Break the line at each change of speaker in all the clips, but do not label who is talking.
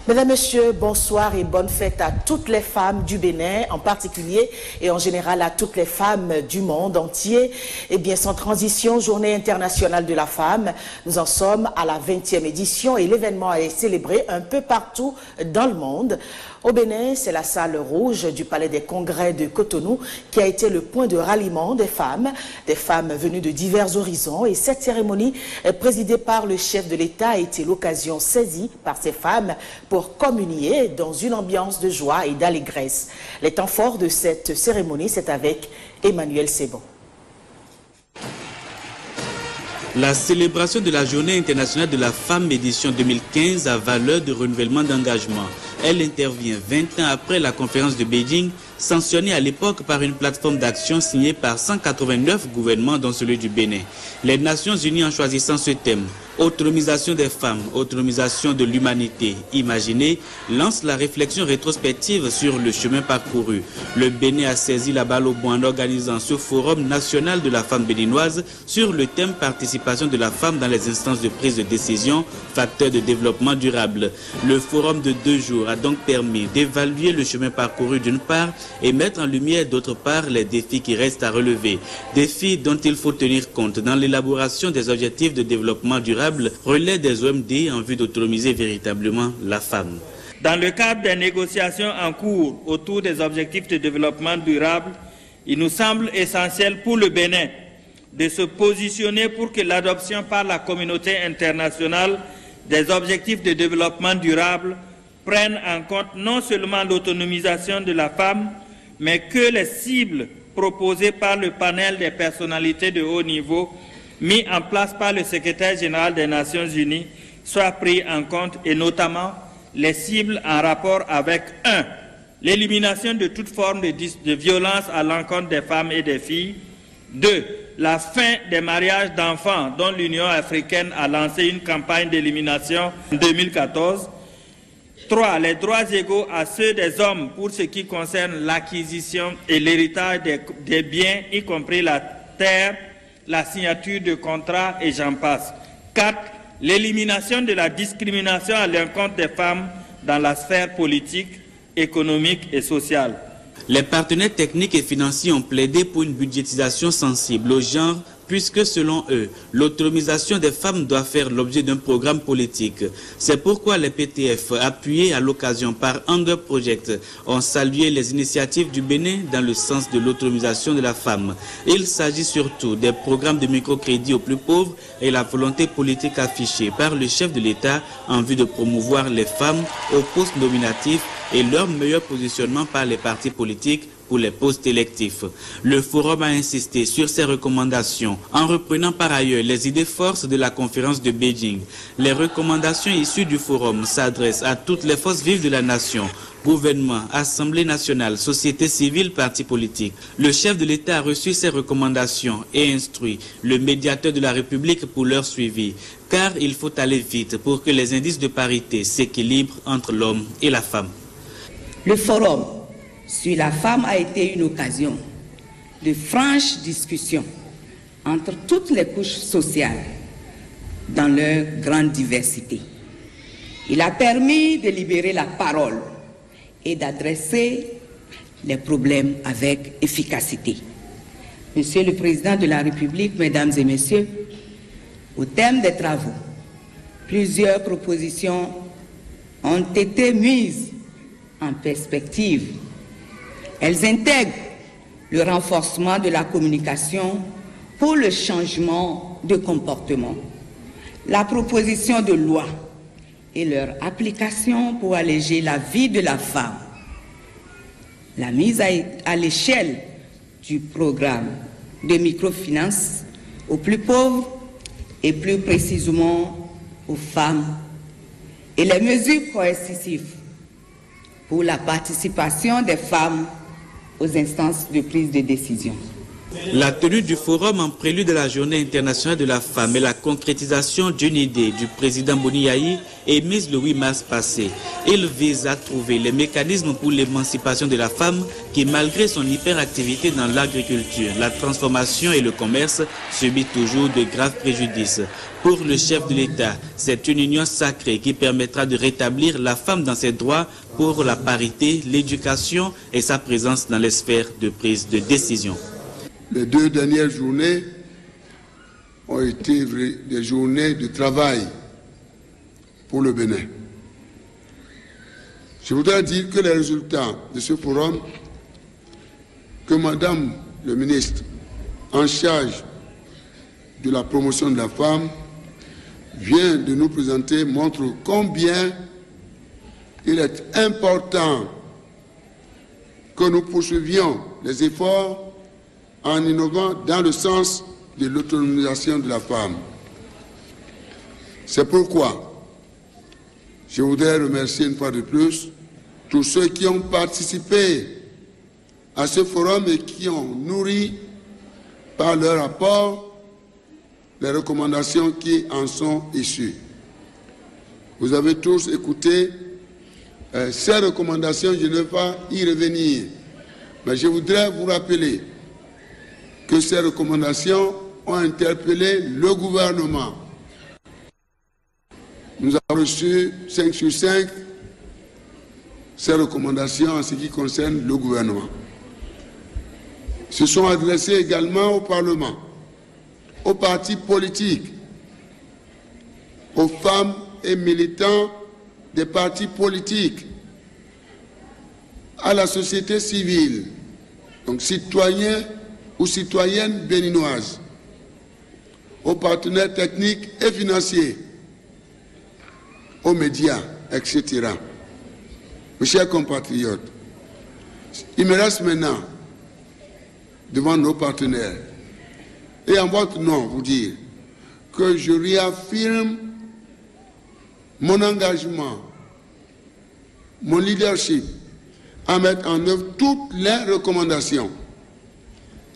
Mesdames, Messieurs, bonsoir et bonne fête à toutes les femmes du Bénin en particulier et en général à toutes les femmes du monde entier. Eh bien, sans transition, Journée internationale de la femme. Nous en sommes à la 20e édition et l'événement est célébré un peu partout dans le monde. Au Bénin, c'est la salle rouge du Palais des Congrès de Cotonou qui a été le point de ralliement des femmes venues de divers horizons. Et cette cérémonie, présidée par le chef de l'État, a été l'occasion saisie par ces femmes pour communier dans une ambiance de joie et d'allégresse. Les temps forts de cette cérémonie, c'est avec Emmanuel Sebon.
La célébration de la Journée internationale de la femme édition 2015 a valeur de renouvellement d'engagement. Elle intervient 20 ans après la conférence de Beijing, sanctionnée à l'époque par une plateforme d'action signée par 189 gouvernements dont celui du Bénin. Les Nations Unies, en choisissant ce thème, autonomisation des femmes, autonomisation de l'humanité imaginée, lance la réflexion rétrospective sur le chemin parcouru. Le Bénin a saisi la balle au bon en organisant ce forum national de la femme béninoise sur le thème participation de la femme dans les instances de prise de décision, facteur de développement durable. Le forum de 2 jours a donc permis d'évaluer le chemin parcouru d'une part et mettre en lumière d'autre part les défis qui restent à relever. Défis dont il faut tenir compte dans l'élaboration des objectifs de développement durable, relais des OMD en vue d'autonomiser véritablement la femme.
Dans le cadre des négociations en cours autour des objectifs de développement durable, il nous semble essentiel pour le Bénin de se positionner pour que l'adoption par la communauté internationale des objectifs de développement durable prenne en compte non seulement l'autonomisation de la femme, mais que les cibles proposées par le panel des personnalités de haut niveau mis en place par le secrétaire général des Nations Unies soient prises en compte, et notamment les cibles en rapport avec 1. L'élimination de toute forme de violence à l'encontre des femmes et des filles. 2. La fin des mariages d'enfants dont l'Union africaine a lancé une campagne d'élimination en 2014. 3. Les droits égaux à ceux des hommes pour ce qui concerne l'acquisition et l'héritage des biens, y compris la terre, la signature de contrats et j'en passe. 4. L'élimination de la discrimination à l'encontre des femmes dans la sphère politique, économique et sociale.
Les partenaires techniques et financiers ont plaidé pour une budgétisation sensible au genre, puisque selon eux, l'autonomisation des femmes doit faire l'objet d'un programme politique. C'est pourquoi les PTF, appuyés à l'occasion par Hunger Project, ont salué les initiatives du Bénin dans le sens de l'autonomisation de la femme. Il s'agit surtout des programmes de microcrédit aux plus pauvres et la volonté politique affichée par le chef de l'État en vue de promouvoir les femmes aux postes nominatifs et leur meilleur positionnement par les partis politiques pour les postes électifs. Le forum a insisté sur ces recommandations en reprenant par ailleurs les idées forces de la conférence de Beijing. Les recommandations issues du forum s'adressent à toutes les forces vives de la nation, gouvernement, Assemblée nationale, société civile, partis politiques. Le chef de l'État a reçu ces recommandations et instruit le médiateur de la République pour leur suivi, car il faut aller vite pour que les indices de parité s'équilibrent entre l'homme et la femme.
Le forum sur la femme a été une occasion de franches discussions entre toutes les couches sociales dans leur grande diversité. Il a permis de libérer la parole et d'adresser les problèmes avec efficacité. Monsieur le Président de la République, Mesdames et Messieurs, au thème des travaux, plusieurs propositions ont été mises en perspective. Elles intègrent le renforcement de la communication pour le changement de comportement, la proposition de loi et leur application pour alléger la vie de la femme, la mise à l'échelle du programme de microfinance aux plus pauvres et plus précisément aux femmes, et les mesures coercitives pour la participation des femmes aux instances de prise de décision.
La tenue du forum en prélude de la Journée internationale de la femme est la concrétisation d'une idée du président Boni Yayi émise le 8 mars passé. Il vise à trouver les mécanismes pour l'émancipation de la femme qui, malgré son hyperactivité dans l'agriculture, la transformation et le commerce, subit toujours de graves préjudices. Pour le chef de l'État, c'est une union sacrée qui permettra de rétablir la femme dans ses droits pour la parité, l'éducation et sa présence dans les sphères de prise de décision.
Les 2 dernières journées ont été des journées de travail pour le Bénin. Je voudrais dire que les résultats de ce forum, que Madame le ministre en charge de la promotion de la femme vient de nous présenter, montrent combien il est important que nous poursuivions les efforts en innovant dans le sens de l'autonomisation de la femme. C'est pourquoi je voudrais remercier une fois de plus tous ceux qui ont participé à ce forum et qui ont nourri par leur apport les recommandations qui en sont issues. Vous avez tous écouté ces recommandations, je ne vais pas y revenir, mais je voudrais vous rappeler que ces recommandations ont interpellé le gouvernement. Nous avons reçu 5 sur 5 ces recommandations en ce qui concerne le gouvernement. Se sont adressés également au Parlement, aux partis politiques, aux femmes et militants des partis politiques, à la société civile, donc citoyens ou citoyennes béninoises, aux partenaires techniques et financiers, aux médias, etc. Mes chers compatriotes, il me reste maintenant, devant nos partenaires, et en votre nom, vous dire que je réaffirme mon engagement, mon leadership à mettre en œuvre toutes les recommandations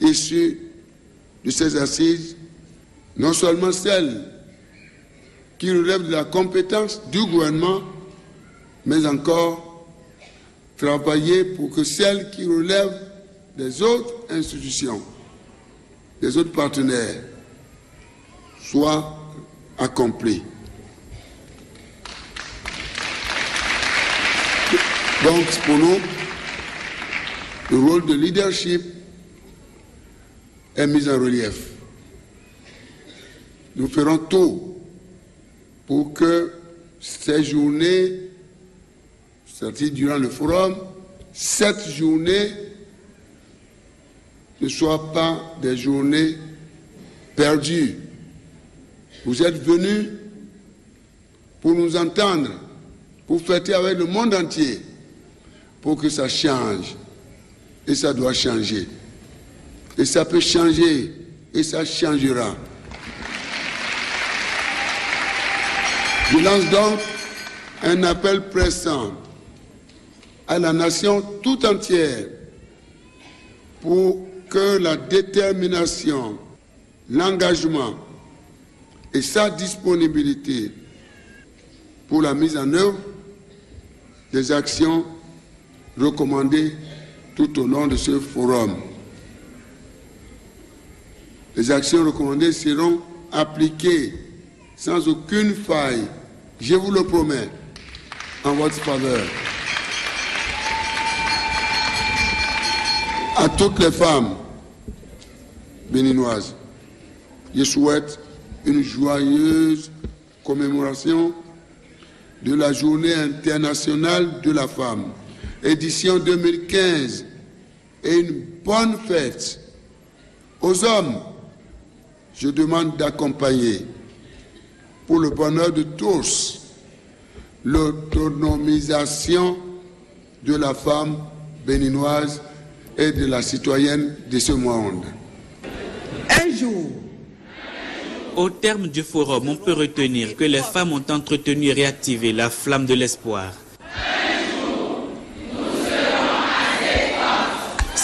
issues de ces assises, non seulement celles qui relèvent de la compétence du gouvernement, mais encore travailler pour que celles qui relèvent des autres institutions, des autres partenaires, soient accomplies. Donc, pour nous, le rôle de leadership est mis en relief. Nous ferons tout pour que ces journées, c'est-à-dire durant le forum, cette journée ne soient pas des journées perdues. Vous êtes venus pour nous entendre, pour fêter avec le monde entier, pour que ça change. Et ça doit changer. Et ça peut changer, et ça changera. Je lance donc un appel pressant à la nation tout entière pour que la détermination, l'engagement et sa disponibilité pour la mise en œuvre des actions recommandées tout au long de ce forum. Les actions recommandées seront appliquées sans aucune faille, je vous le promets, en votre faveur. À toutes les femmes béninoises, je souhaite une joyeuse commémoration de la Journée internationale de la femme, édition 2015, et une bonne fête. Aux hommes, je demande d'accompagner, pour le bonheur de tous, l'autonomisation de la femme béninoise et de la citoyenne de ce monde.
Un jour.
Au terme du forum, on peut retenir que les femmes ont entretenu et réactivé la flamme de l'espoir.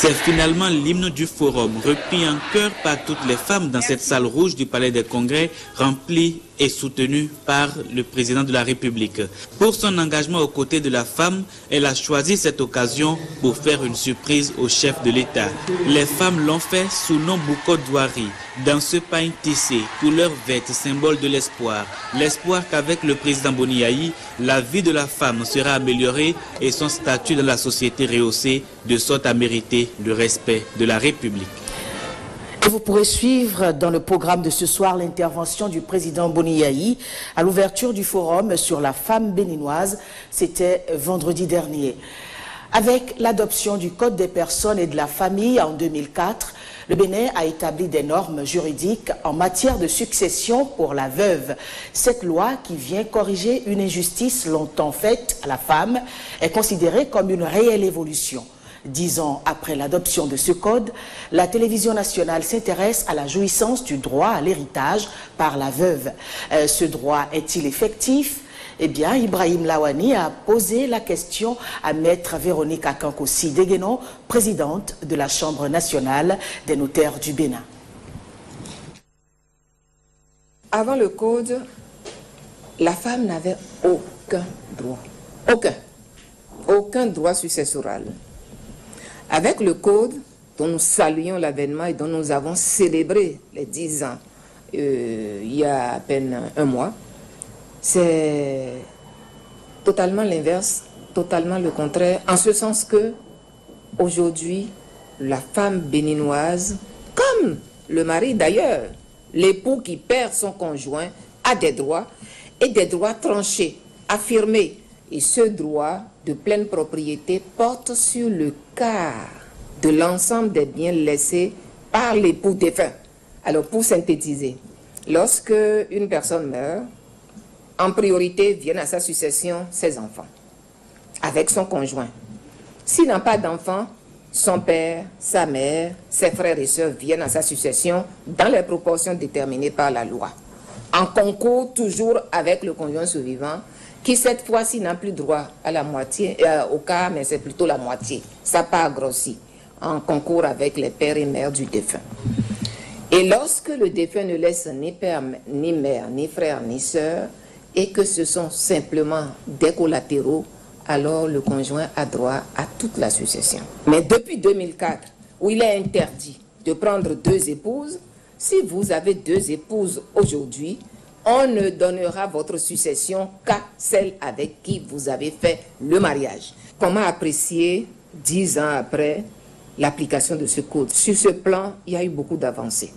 C'est finalement l'hymne du forum, repris en chœur par toutes les femmes dans cette salle rouge du Palais des Congrès, remplie et soutenue par le président de la République. Pour son engagement aux côtés de la femme, elle a choisi cette occasion pour faire une surprise au chef de l'État. Les femmes l'ont fait sous nom Bouko Douari, dans ce pain tissé, couleur verte, symbole de l'espoir. L'espoir qu'avec le président Boni-Yayi, la vie de la femme sera améliorée et son statut dans la société rehaussé, de sorte à mériter le respect de la République.
Et vous pourrez suivre dans le programme de ce soir l'intervention du président Boni-Yayi à l'ouverture du forum sur la femme béninoise. C'était vendredi dernier. Avec l'adoption du Code des personnes et de la famille en 2004, le Bénin a établi des normes juridiques en matière de succession pour la veuve. Cette loi, qui vient corriger une injustice longtemps faite à la femme, est considérée comme une réelle évolution. 10 ans après l'adoption de ce code, la télévision nationale s'intéresse à la jouissance du droit à l'héritage par la veuve. Ce droit est-il effectif? Eh bien, Ibrahim Lawani a posé la question à maître Véronique Akankossi Deguenon, présidente de la Chambre nationale des notaires du Bénin.
Avant le code, la femme n'avait aucun droit. Aucun droit successoral. Avec le code, dont nous saluons l'avènement et dont nous avons célébré les 10 ans il y a à peine un mois, c'est totalement l'inverse, totalement le contraire, en ce sens que aujourd'hui, la femme béninoise, comme le mari d'ailleurs, l'époux qui perd son conjoint, a des droits, et des droits tranchés, affirmés. Et ce droit de pleine propriété porte sur le quart de l'ensemble des biens laissés par l'époux défunt. Alors, pour synthétiser, lorsque une personne meurt, en priorité viennent à sa succession ses enfants, avec son conjoint. S'il n'a pas d'enfants, son père, sa mère, ses frères et sœurs viennent à sa succession dans les proportions déterminées par la loi. En concours toujours avec le conjoint survivant, qui cette fois-ci n'a plus droit à la moitié, au quart, mais c'est plutôt la moitié. Ça part grossi, en concours avec les pères et mères du défunt. Et lorsque le défunt ne laisse ni père, ni mère, ni frère, ni sœur, et que ce sont simplement des collatéraux, alors le conjoint a droit à toute la succession. Mais depuis 2004, où il est interdit de prendre 2 épouses, si vous avez 2 épouses aujourd'hui, on ne donnera votre succession qu'à celle avec qui vous avez fait le mariage. Comment apprécier, 10 ans après, l'application de ce code? Sur ce plan, il y a eu beaucoup d'avancées.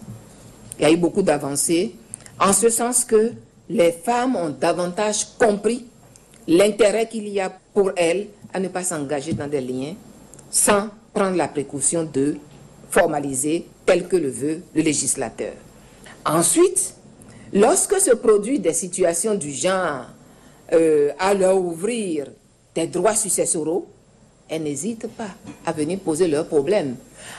Il y a eu beaucoup d'avancées, en ce sens que les femmes ont davantage compris l'intérêt qu'il y a pour elles à ne pas s'engager dans des liens sans prendre la précaution de formaliser tel que le veut le législateur. Ensuite, lorsque se produisent des situations du genre à leur ouvrir des droits successoraux, elles n'hésitent pas à venir poser leurs problèmes.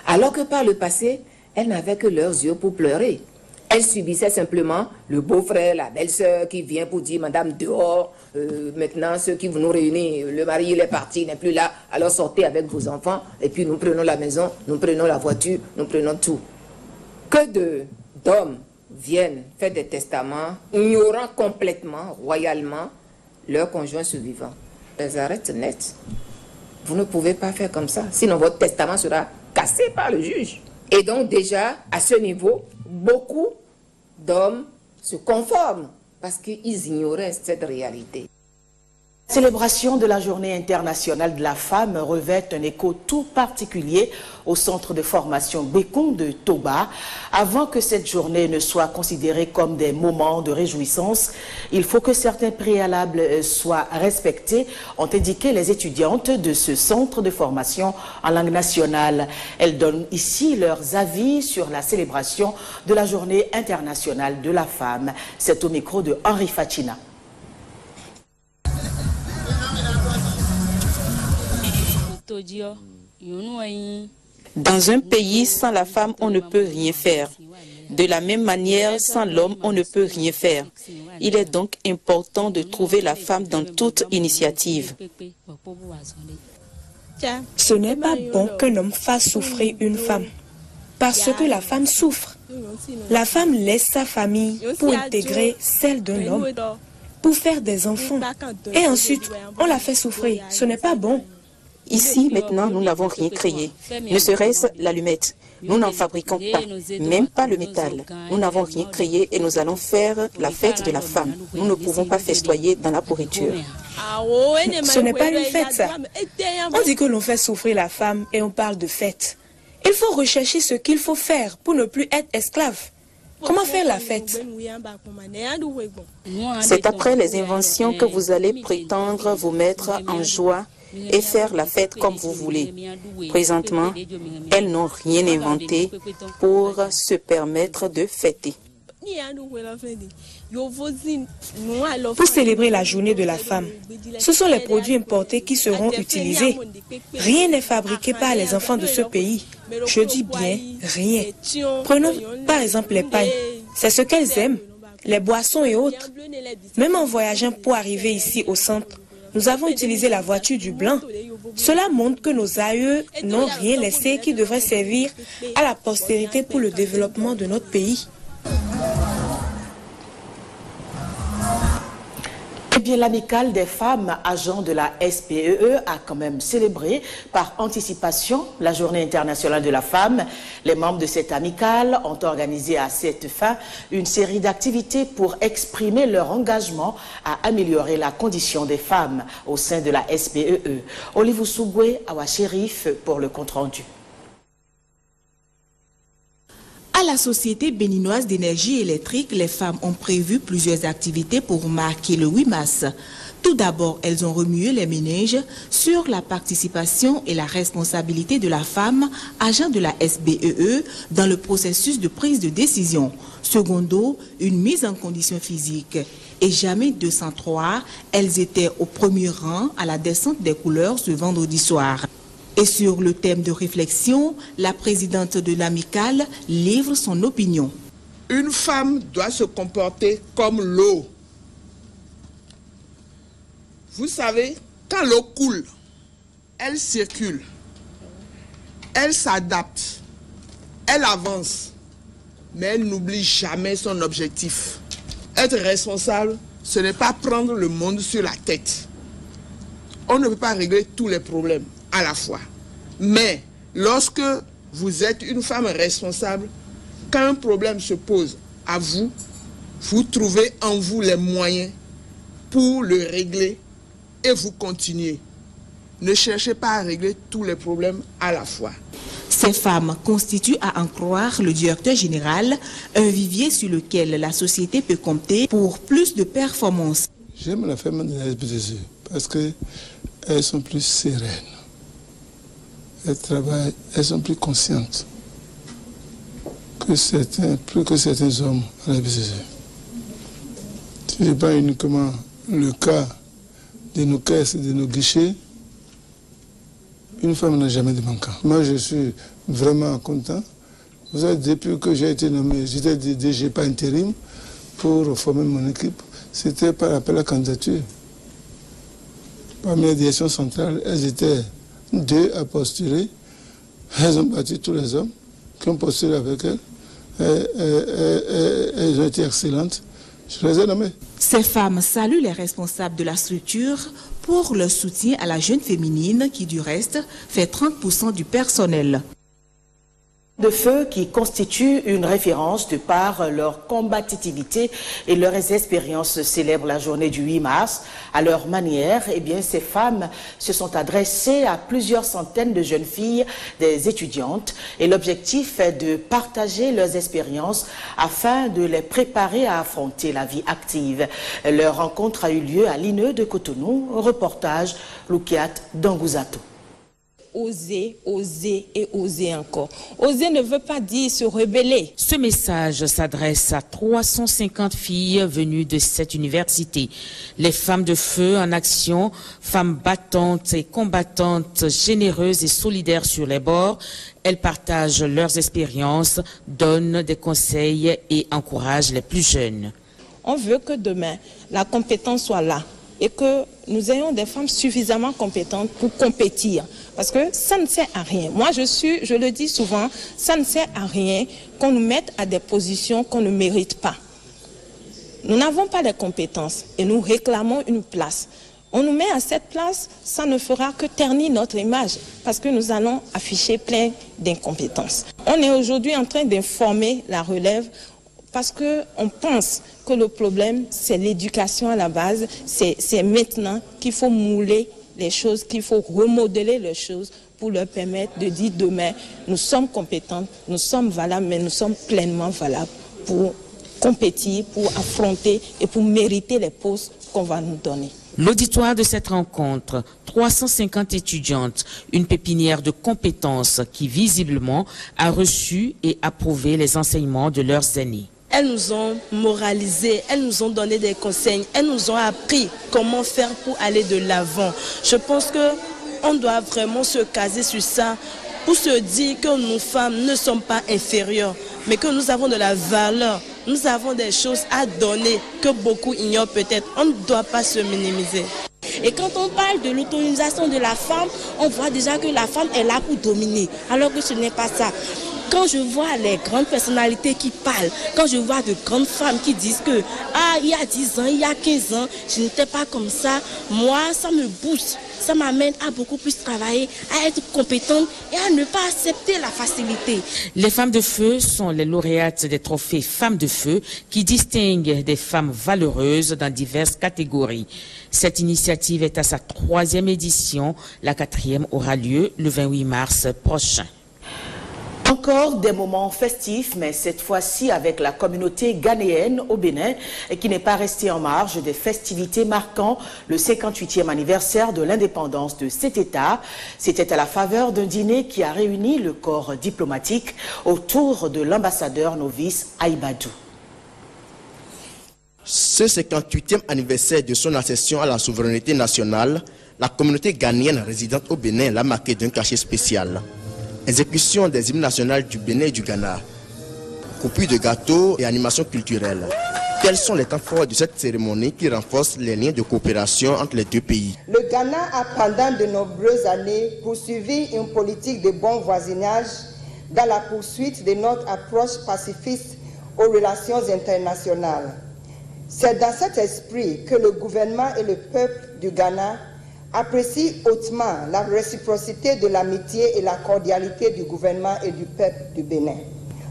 Alors que par le passé, elles n'avaient que leurs yeux pour pleurer. Elles subissaient simplement le beau-frère, la belle-sœur qui vient pour dire « Madame, dehors, maintenant ceux qui vont nous réunir, le mari il est parti, il n'est plus là, alors sortez avec vos enfants et puis nous prenons la maison, nous prenons la voiture, nous prenons tout. » Que d'hommes viennent faire des testaments, ignorant complètement, royalement, leur conjoint survivant. Les arrêtent net. Vous ne pouvez pas faire comme ça, sinon votre testament sera cassé par le juge. Et donc déjà, à ce niveau, beaucoup d'hommes se conforment parce qu'ils ignoraient cette réalité.
La célébration de la Journée internationale de la femme revêt un écho tout particulier au centre de formation Bécon de Toba. Avant que cette journée ne soit considérée comme des moments de réjouissance, il faut que certains préalables soient respectés, ont indiqué les étudiantes de ce centre de formation en langue nationale. Elles donnent ici leurs avis sur la célébration de la Journée internationale de la femme. C'est au micro de Henri Fatina.
Dans un pays, sans la femme, on ne peut rien faire. De la même manière, sans l'homme, on ne peut rien faire. Il est donc important de trouver la femme dans toute initiative.
Ce n'est pas bon qu'un homme fasse souffrir une femme, parce que la femme souffre. La femme laisse sa famille pour intégrer celle d'un homme, pour faire des enfants. Et ensuite, on la fait souffrir. Ce n'est pas bon.
Ici, maintenant, nous n'avons rien créé, ne serait-ce l'allumette. Nous n'en fabriquons pas, même pas le métal. Nous n'avons rien créé et nous allons faire la fête de la femme. Nous ne pouvons pas festoyer dans la pourriture.
Ce n'est pas une fête, ça. On dit que l'on fait souffrir la femme et on parle de fête. Il faut rechercher ce qu'il faut faire pour ne plus être esclave. Comment faire la fête?
C'est après les inventions que vous allez prétendre vous mettre en joie et faire la fête comme vous voulez. Présentement, elles n'ont rien inventé pour se permettre de fêter.
Pour célébrer la journée de la femme, ce sont les produits importés qui seront utilisés. Rien n'est fabriqué par les enfants de ce pays. Je dis bien rien. Prenons par exemple les pagnes. C'est ce qu'elles aiment, les boissons et autres. Même en voyageant pour arriver ici au centre, nous avons utilisé la voiture du blanc. Cela montre que nos aïeux n'ont rien laissé qui devrait servir à la postérité pour le développement de notre pays.
Eh bien, l'amicale des femmes agents de la SPEE a quand même célébré par anticipation la Journée internationale de la femme. Les membres de cette amicale ont organisé à cette fin une série d'activités pour exprimer leur engagement à améliorer la condition des femmes au sein de la SPEE. Olivier Sougoué, Awa Chérif pour le compte-rendu.
À la Société béninoise d'énergie électrique, les femmes ont prévu plusieurs activités pour marquer le 8 mars. Tout d'abord, elles ont remué les méninges sur la participation et la responsabilité de la femme, agent de la SBEE, dans le processus de prise de décision. Secondo, une mise en condition physique. Et jamais 203, elles étaient au premier rang à la descente des couleurs ce vendredi soir. Et sur le thème de réflexion, la présidente de l'amicale livre son opinion.
Une femme doit se comporter comme l'eau. Vous savez, quand l'eau coule, elle circule, elle s'adapte, elle avance, mais elle n'oublie jamais son objectif. Être responsable, ce n'est pas prendre le monde sur la tête. On ne peut pas régler tous les problèmes à la fois. Mais lorsque vous êtes une femme responsable, quand un problème se pose à vous, vous trouvez en vous les moyens pour le régler et vous continuez. Ne cherchez pas à régler tous les problèmes à la fois.
Ces femmes constituent, à en croire le directeur général, un vivier sur lequel la société peut compter pour plus de performances.
J'aime la femme de la SBDC parce qu'elles sont plus sereines. Elles travaillent, elles sont plus conscientes que certains hommes à la SBDC. Ce n'est pas uniquement le cas de nos caisses et de nos guichets. Une femme n'a jamais de manquant. Moi, je suis vraiment content. Vous savez, depuis que j'ai été nommé, j'étais DG pas intérim pour former mon équipe. C'était par appel à candidature. Parmi les directions centrales, elles étaient 2 à postuler. Elles ont battu tous les hommes qui ont postulé avec elles. Elles ont été excellentes. Je les ai nommées.
Ces femmes saluent les responsables de la structure pour leur soutien à la jeune féminine qui, du reste, fait 30% du personnel.
De feu qui constituent une référence de par leur combativité et leurs expériences célèbrent la journée du 8 mars. À leur manière, eh bien, ces femmes se sont adressées à plusieurs centaines de jeunes filles, des étudiantes, et l'objectif est de partager leurs expériences afin de les préparer à affronter la vie active. Leur rencontre a eu lieu à l'INE de Cotonou. Reportage Loukiat Dangouzato.
Oser, oser et oser encore. Oser ne veut pas dire se rebeller.
Ce message s'adresse à 350 filles venues de cette université. Les femmes de feu en action, femmes battantes et combattantes, généreuses et solidaires sur les bords. Elles partagent leurs expériences, donnent des conseils et encouragent les plus jeunes.
On veut que demain, la compétence soit là. et que nous ayons des femmes suffisamment compétentes pour compétir. Parce que ça ne sert à rien. Moi, je le dis souvent, ça ne sert à rien qu'on nous mette à des positions qu'on ne mérite pas. Nous n'avons pas les compétences et nous réclamons une place. On nous met à cette place, ça ne fera que ternir notre image parce que nous allons afficher plein d'incompétences. On est aujourd'hui en train d'informer la relève parce qu'on pense que le problème, c'est l'éducation à la base. C'est maintenant qu'il faut mouler les choses, qu'il faut remodeler les choses pour leur permettre de dire demain, nous sommes compétents, nous sommes valables, mais nous sommes pleinement valables pour compétir, pour affronter et pour mériter les postes qu'on va nous donner.
L'auditoire de cette rencontre, 350 étudiantes, une pépinière de compétences qui visiblement a reçu et approuvé les enseignements de leurs aînés.
Elles nous ont moralisé, elles nous ont donné des conseils, elles nous ont appris comment faire pour aller de l'avant. Je pense qu'on doit vraiment se caser sur ça pour se dire que nous femmes ne sommes pas inférieures, mais que nous avons de la valeur, nous avons des choses à donner que beaucoup ignorent peut-être. On ne doit pas se minimiser.
Et quand on parle de l'autonomisation de la femme, on voit déjà que la femme est là pour dominer, alors que ce n'est pas ça. Quand je vois les grandes personnalités qui parlent, quand je vois de grandes femmes qui disent que il y a 10 ans, il y a 15 ans, je n'étais pas comme ça, moi, ça me booste, ça m'amène à beaucoup plus travailler, à être compétente et à ne pas accepter la facilité.
Les femmes de feu sont les lauréates des trophées Femmes de feu qui distinguent des femmes valeureuses dans diverses catégories. Cette initiative est à sa 3e édition. La 4e aura lieu le 28 mars prochain.
Encore des moments festifs, mais cette fois-ci avec la communauté ghanéenne au Bénin, et qui n'est pas restée en marge des festivités marquant le 58e anniversaire de l'indépendance de cet État. C'était à la faveur d'un dîner qui a réuni le corps diplomatique autour de l'ambassadeur novice Aïbadou.
Ce 58e anniversaire de son accession à la souveraineté nationale, la communauté ghanéenne résidente au Bénin l'a marqué d'un cachet spécial. Exécution des hymnes nationaux du Bénin et du Ghana, coupure de gâteaux et animations culturelles. Quels sont les temps forts de cette cérémonie qui renforce les liens de coopération entre les deux pays?
Le Ghana a pendant de nombreuses années poursuivi une politique de bon voisinage dans la poursuite de notre approche pacifiste aux relations internationales. C'est dans cet esprit que le gouvernement et le peuple du Ghana apprécient hautement la réciprocité de l'amitié et la cordialité du gouvernement et du peuple du Bénin.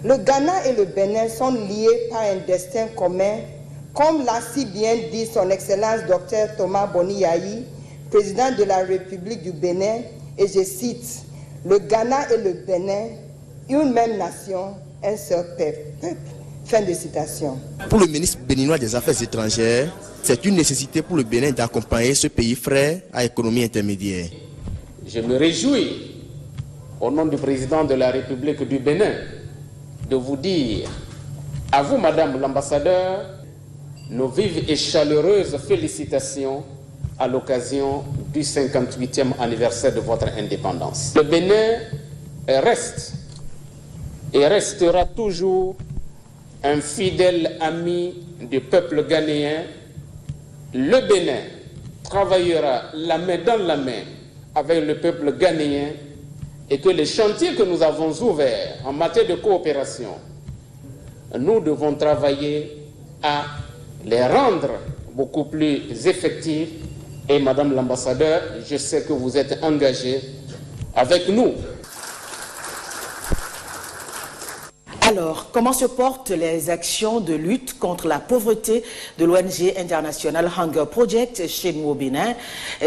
Le Ghana et le Bénin sont liés par un destin commun, comme l'a si bien dit son Excellence Dr Thomas Boni Yayi, président de la République du Bénin, et je cite, « Le Ghana et le Bénin, une même nation, un seul peuple ». Fin de citation.
Pour le ministre béninois des Affaires étrangères, c'est une nécessité pour le Bénin d'accompagner ce pays frère à économie intermédiaire.
Je me réjouis, au nom du président de la République du Bénin, de vous dire, à vous, Madame l'ambassadeur, nos vives et chaleureuses félicitations à l'occasion du 58e anniversaire de votre indépendance. Le Bénin reste et restera toujours un fidèle ami du peuple ghanéen. Le Bénin travaillera la main dans la main avec le peuple ghanéen et que les chantiers que nous avons ouverts en matière de coopération, nous devons travailler à les rendre beaucoup plus effectifs. Et Madame l'ambassadeur, je sais que vous êtes engagée avec nous.
Alors, comment se portent les actions de lutte contre la pauvreté de l'ONG internationale Hunger Project chez nous au Bénin?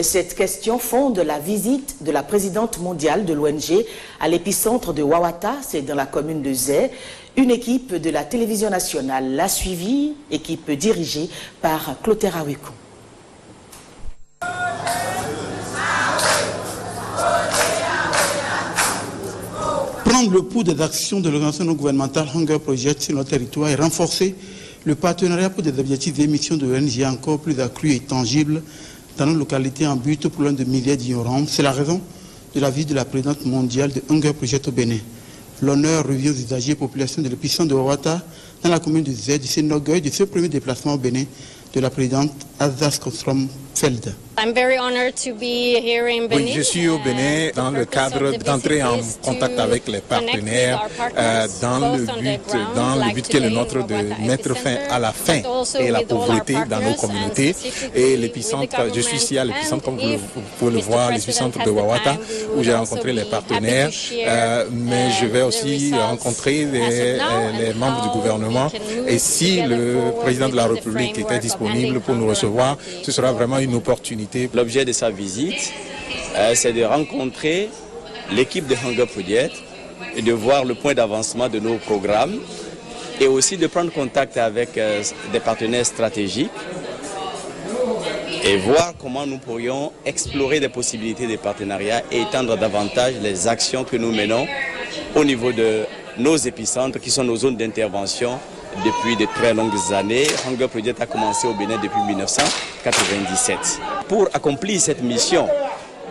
Cette question fonde la visite de la présidente mondiale de l'ONG à l'épicentre de Wawata, c'est dans la commune de Zé. Une équipe de la télévision nationale l'a suivie, équipe dirigée par Clotaire Awikou.
Prendre le pouls des actions de l'organisation non gouvernementale Hunger Project sur notre territoire et renforcer le partenariat pour des objectifs et missions de l'ONG encore plus accrus et tangibles dans nos localités en but pour l'un de milliers d'ignorants. C'est la raison de la visite de la présidente mondiale de Hunger Project au Bénin. L'honneur revient aux usagers et populations de l'épicentre de Wawata dans la commune de Zé, de cet orgueil de ce premier déplacement au Bénin de la présidente Alsace Stromfeld.
Oui, je suis au Bénin dans le cadre d'entrer en contact avec les partenaires dans le but qui est le nôtre de mettre fin à la faim et la pauvreté dans nos communautés. Et l'épicentre, je suis ici à l'épicentre, comme vous pouvez le voir, l'épicentre de Wawata, où j'ai rencontré les partenaires, mais je vais aussi rencontrer les membres du gouvernement. Et si le président de la République était disponible pour nous recevoir, ce sera vraiment une opportunité.
L'objet de sa visite, c'est de rencontrer l'équipe de Hunger Project et de voir le point d'avancement de nos programmes et aussi de prendre contact avec des partenaires stratégiques et voir comment nous pourrions explorer des possibilités de partenariat et étendre davantage les actions que nous menons au niveau de nos épicentres qui sont nos zones d'intervention depuis de très longues années. Hunger Project a commencé au Bénin depuis 1997. Pour accomplir cette mission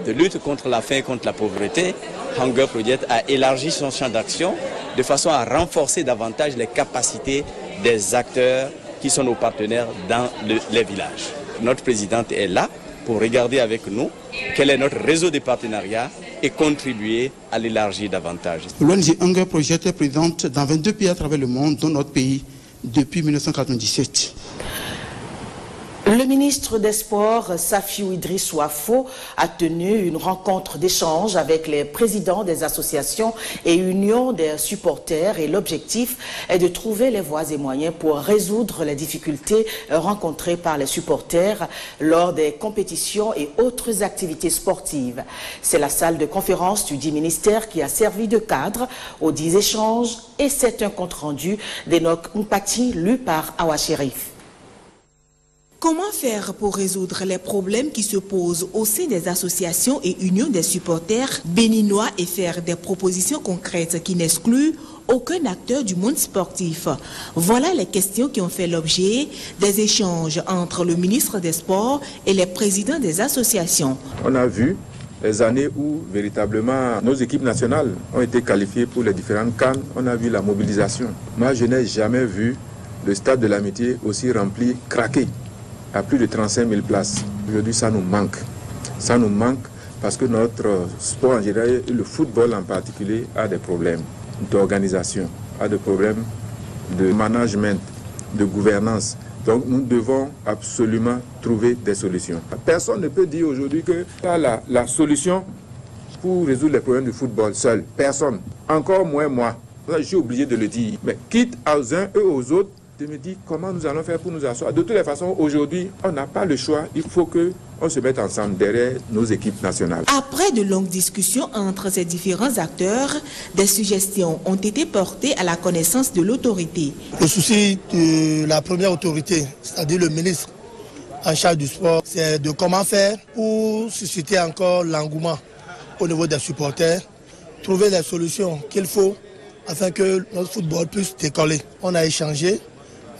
de lutte contre la faim et contre la pauvreté, Hunger Project a élargi son champ d'action de façon à renforcer davantage les capacités des acteurs qui sont nos partenaires dans les villages. Notre présidente est là pour regarder avec nous quel est notre réseau de partenariats et contribuer à l'élargir davantage.
L'ONG Hunger Project est présente dans 22 pays à travers le monde, dont notre pays, depuis 1997.
Le ministre des Sports, Safiou Idrissou Afo, a tenu une rencontre d'échange avec les présidents des associations et unions des supporters et l'objectif est de trouver les voies et moyens pour résoudre les difficultés rencontrées par les supporters lors des compétitions et autres activités sportives. C'est la salle de conférence du dit ministère qui a servi de cadre aux 10 échanges et c'est un compte-rendu d'Enoch Mpati lu par Awa Sherif.
Comment faire pour résoudre les problèmes qui se posent au sein des associations et unions des supporters béninois et faire des propositions concrètes qui n'excluent aucun acteur du monde sportif? Voilà les questions qui ont fait l'objet des échanges entre le ministre des Sports et les présidents des associations.
On a vu les années où véritablement nos équipes nationales ont été qualifiées pour les différentes CAN. On a vu la mobilisation. Moi, je n'ai jamais vu le stade de l'Amitié aussi rempli, craqué, à plus de 35 000 places. Aujourd'hui, ça nous manque. Ça nous manque parce que notre sport en général, et le football en particulier, a des problèmes d'organisation, a des problèmes de management, de gouvernance. Donc nous devons absolument trouver des solutions. Personne ne peut dire aujourd'hui que la solution pour résoudre les problèmes du football seul. Personne. Encore moins moi. Je suis obligé de le dire. Mais quitte aux uns et aux autres, de me dire comment nous allons faire pour nous asseoir. De toutes les façons, aujourd'hui, on n'a pas le choix. Il faut qu'on se mette ensemble derrière nos équipes nationales.
Après de longues discussions entre ces différents acteurs, des suggestions ont été portées à la connaissance de l'autorité.
Le souci de la première autorité, c'est-à-dire le ministre en charge du sport, c'est de comment faire pour susciter encore l'engouement au niveau des supporters, trouver les solutions qu'il faut afin que notre football puisse décoller. On a échangé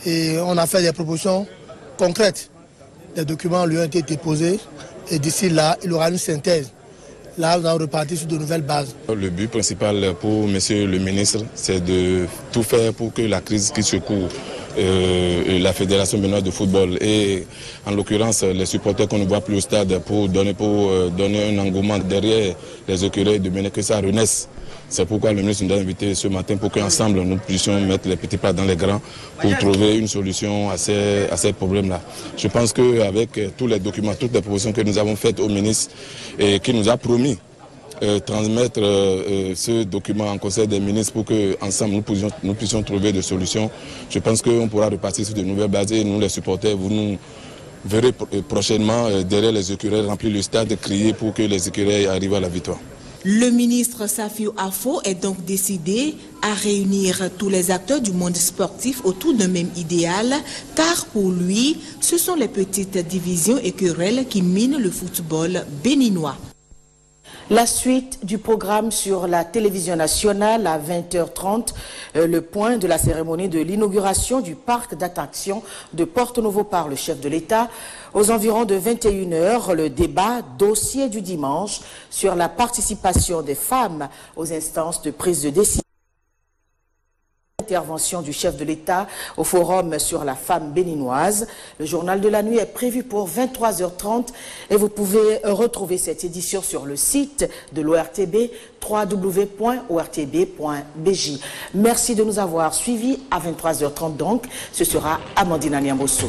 et on a fait des propositions concrètes. Les documents lui ont été déposés et d'ici là, il aura une synthèse. Là, nous allons repartir sur de nouvelles bases. Le but principal pour monsieur le ministre, c'est de tout faire pour que la crise qui secoue la Fédération béninoise de football et en l'occurrence les supporters qu'on ne voit plus au stade pour donner un engouement derrière les écuries de Bénin, que ça renaisse. C'est pourquoi le ministre nous a invités ce matin pour qu'ensemble nous puissions mettre les petits pas dans les grands pour trouver une solution à ces problèmes-là. Je pense qu'avec tous les documents, toutes les propositions que nous avons faites au ministre et qui nous a promis transmettre ce document en conseil des ministres pour qu'ensemble nous puissions trouver des solutions, je pense qu'on pourra repartir sur de nouvelles bases et nous les supporters, vous nous verrez prochainement derrière les écureuils remplir le stade et crier pour que les écureuils arrivent à la victoire.
Le ministre Safiou Afo est donc décidé à réunir tous les acteurs du monde sportif autour d'un même idéal, car pour lui, ce sont les petites divisions et querelles qui minent le football béninois.
La suite du programme sur la télévision nationale à 20h30, le point de la cérémonie de l'inauguration du parc d'attraction de Porto-Novo par le chef de l'État. Aux environs de 21h, le débat dossier du dimanche sur la participation des femmes aux instances de prise de décision l'intervention du chef de l'État au forum sur la femme béninoise. Le journal de la nuit est prévu pour 23h30 et vous pouvez retrouver cette édition sur le site de l'ORTB, www.ortb.bj. Merci de nous avoir suivis. À 23h30 donc, ce sera Amandine Niambosso.